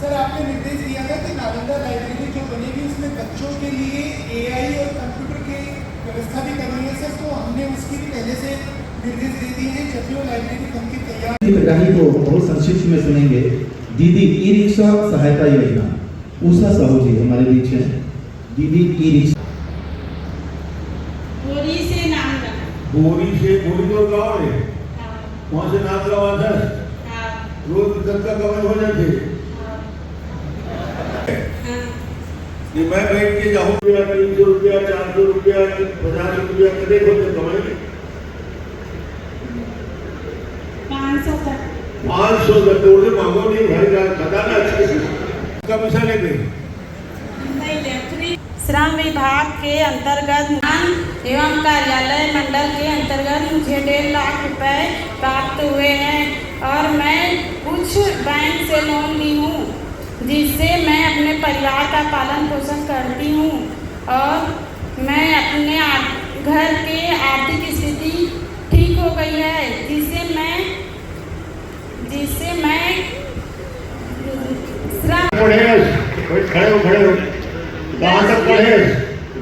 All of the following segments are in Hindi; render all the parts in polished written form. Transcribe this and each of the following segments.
सर आपने निर्देश दिया था कि नालंदा लाइब्रेरी जो बनेगी उसमें बच्चों के लिए एआई और कंप्यूटर की व्यवस्था भी करनी है सर, तो हमने उसकी भी पहले से निर्देश दे दिए हैं। जब भी वो लाइब्रेरी बनकर तैयार हितग्राही को बहुत संक्षिप्त में सुनेंगे। दीदी ई रिक्शा सहायता योजना, उषा साहू जी हमारे बीच हैं। दीदी ई रिक्शा बोरी से नाम बोरी तो गाँव है, वहाँ से नाम लगा था, रोज का कमाई हो जाती है। मैं बैठ के जाऊँ 300 रुपया 400 रुपया 50 रुपया कदे होते कमाई 500 का तोड़े मांगो नहीं भाई का पता ना अच्छे से कब पैसा लेते श्रम विभाग के अंतर्गत एवं कार्यालय मंडल के अंतर्गत मुझे 1.5 लाख रुपए प्राप्त हुए हैं और मैं कुछ बैंक से लोन ली हूँ जिससे मैं अपने परिवार का पालन पोषण करती हूँ और मैं अपने घर के आर्थिक स्थिति ठीक हो गई है जिससे मैं खड़े हो कहाँ तक पढ़े?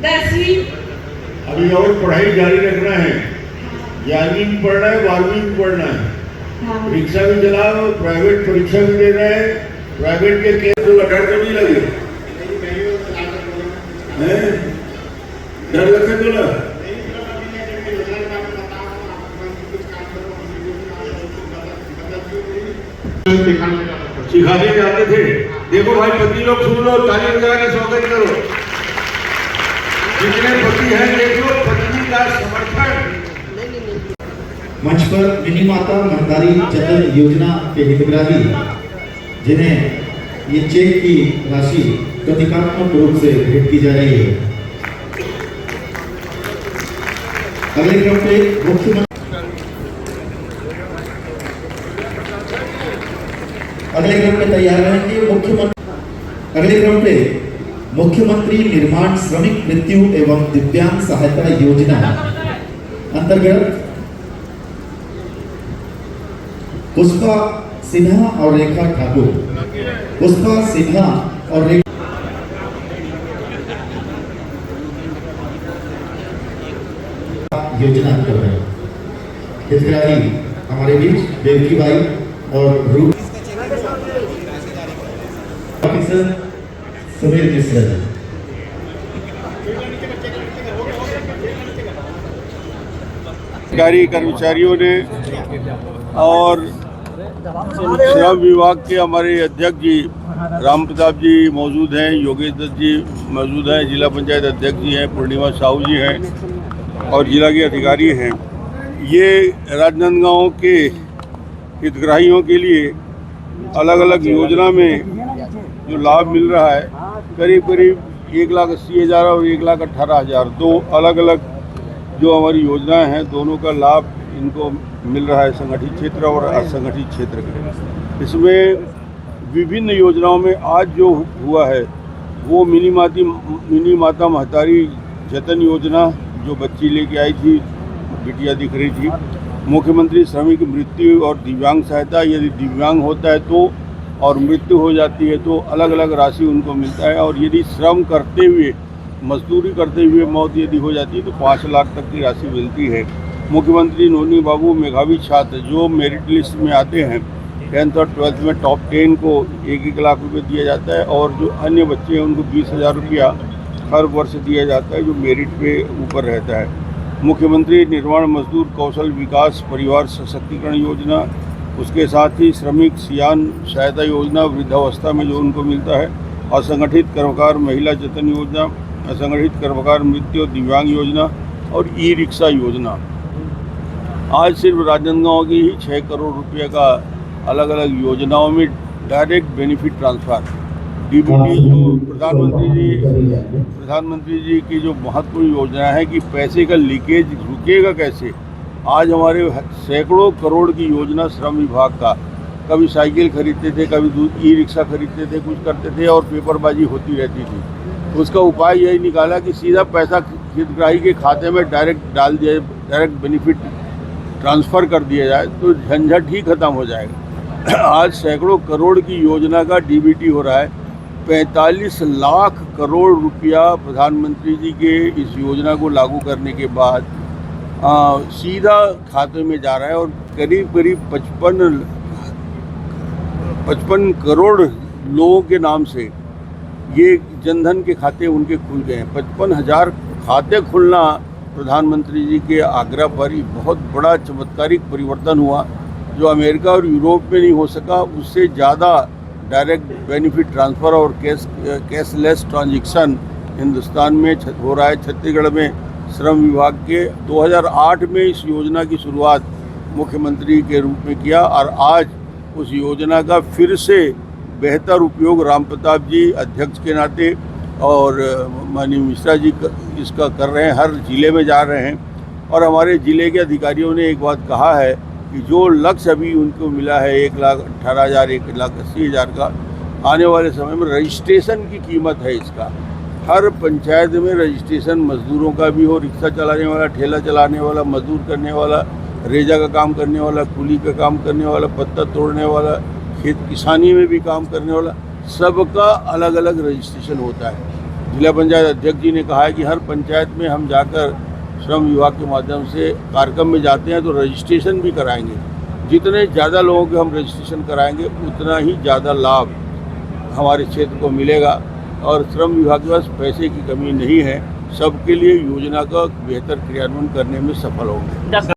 10वीं। अभी और पढ़ाई जारी रखना है, 11वीं भी पढ़ना है 12वीं भी पढ़ना है। परीक्षा भी चलाओ, प्राइवेट परीक्षा भी दे रहे हैं, प्राइवेट के केस डर तो नहीं लगे डर लगता तो ना सिखाने जाते थे। देखो भाई पति लोग सुन लो, ताली बजा के स्वागत करो। जितने पति हैं देख लो, पत्नी का समर्थन। मंच पर मिनी माता महतारी जतन योजना के हितग्राही जिन्हें ये चेक की राशि प्रतीकात्मक रूप से भेंट की जा रही है। अगले क्रम पे मुख्यमंत्री अगले क्रम पे तैयार रहेंगे अगले क्रम पे मुख्यमंत्री निर्माण श्रमिक मृत्यु एवं दिव्यांग सहायता योजना अंतर्गत पुष्पा सिन्हा और रेखा ठाकुर। पुष्पा सिन्हा और रेखा योजना कर रहे हैं। हितग्राही हमारे बीच देवकी बाई और रूप ऑफिसर सुनील मिश्रा। सरकारी कर्मचारियों ने और श्रम विभाग के हमारे अध्यक्ष जी राम प्रताप जी मौजूद हैं, योगेश दत्त जी मौजूद हैं, जिला पंचायत अध्यक्ष जी हैं, पूर्णिमा साहू जी हैं और जिला के अधिकारी हैं। ये राजनांदगांव के हितग्राहियों के लिए अलग अलग योजना में जो लाभ मिल रहा है करीब 1,80,000 और 1,18,000 दो अलग अलग जो हमारी योजनाएं हैं, दोनों का लाभ इनको मिल रहा है संगठित क्षेत्र और असंगठित क्षेत्र के। इसमें विभिन्न योजनाओं में आज जो हुआ है वो मिनी माता महतारी जतन योजना जो बच्ची लेके आई थी, बिटिया दिख रही थी, मुख्यमंत्री श्रमिक मृत्यु और दिव्यांग सहायता, यदि दिव्यांग होता है तो और मृत्यु हो जाती है तो अलग अलग राशि उनको मिलता है और यदि श्रम करते हुए मजदूरी करते हुए मौत यदि हो जाती है तो 5 लाख तक की राशि मिलती है। मुख्यमंत्री नोनी बाबू मेधावी छात्र जो मेरिट लिस्ट में आते हैं 10th और 12th में टॉप 10 को 1-1 लाख रुपये दिया जाता है और जो अन्य बच्चे हैं उनको 20,000 रुपया हर वर्ष दिया जाता है जो मेरिट पे ऊपर रहता है। मुख्यमंत्री निर्माण मजदूर कौशल विकास परिवार सशक्तिकरण योजना, उसके साथ ही श्रमिक सियान सहायता योजना वृद्धावस्था में जो उनको मिलता है, असंगठित कर्मकार महिला जतन योजना, असंगठित कर्मकार मृत्यु दिव्यांग योजना और ई रिक्शा योजना। आज सिर्फ राजनांदगांव की ही 6 करोड़ रुपये का अलग अलग योजनाओं में डायरेक्ट बेनिफिट ट्रांसफ़र डीबीटी जो प्रधानमंत्री जी की जो महत्वपूर्ण योजना है कि पैसे का लीकेज रुकेगा कैसे। आज हमारे सैकड़ों करोड़ की योजना श्रम विभाग का, कभी साइकिल खरीदते थे, कभी ई रिक्शा खरीदते थे, कुछ करते थे और पेपरबाजी होती रहती थी। उसका उपाय यही निकाला कि सीधा पैसा हितग्राही के खाते में डायरेक्ट डाल दिया, डायरेक्ट बेनिफिट ट्रांसफ़र कर दिया जाए तो झंझट ही खत्म हो जाएगा। आज सैकड़ों करोड़ की योजना का डीबीटी हो रहा है। 45 लाख करोड़ रुपया प्रधानमंत्री जी के इस योजना को लागू करने के बाद सीधा खाते में जा रहा है और करीब करीब 55 करोड़ लोगों के नाम से ये जनधन के खाते उनके खुल गए हैं। 55,000 खाते खुलना प्रधानमंत्री जी के आग्रह पर ही बहुत बड़ा चमत्कारिक परिवर्तन हुआ, जो अमेरिका और यूरोप में नहीं हो सका। उससे ज़्यादा डायरेक्ट बेनिफिट ट्रांसफ़र और कैशलेस ट्रांजैक्शन हिंदुस्तान में हो रहा है। छत्तीसगढ़ में श्रम विभाग के 2008 में इस योजना की शुरुआत मुख्यमंत्री के रूप में किया और आज उस योजना का फिर से बेहतर उपयोग राम प्रताप जी अध्यक्ष के नाते और माननीय मिश्रा जी इसका कर रहे हैं, हर जिले में जा रहे हैं। और हमारे ज़िले के अधिकारियों ने एक बात कहा है कि जो लक्ष्य अभी उनको मिला है 1,18,000 1,80,000 का, आने वाले समय में रजिस्ट्रेशन की कीमत है इसका, हर पंचायत में रजिस्ट्रेशन मजदूरों का भी हो, रिक्शा चलाने वाला, ठेला चलाने वाला, मजदूर करने वाला, रेजा का काम करने वाला, कुली का काम करने वाला, पत्ता तोड़ने वाला, खेत किसानी में भी काम करने वाला, सबका अलग अलग रजिस्ट्रेशन होता है। जिला पंचायत अध्यक्ष जी ने कहा है कि हर पंचायत में हम जाकर श्रम विभाग के माध्यम से कार्यक्रम में जाते हैं तो रजिस्ट्रेशन भी कराएंगे। जितने ज़्यादा लोगों के हम रजिस्ट्रेशन कराएंगे उतना ही ज़्यादा लाभ हमारे क्षेत्र को मिलेगा और श्रम विभाग के पास पैसे की कमी नहीं है, सबके लिए योजना का बेहतर क्रियान्वयन करने में सफल होंगे।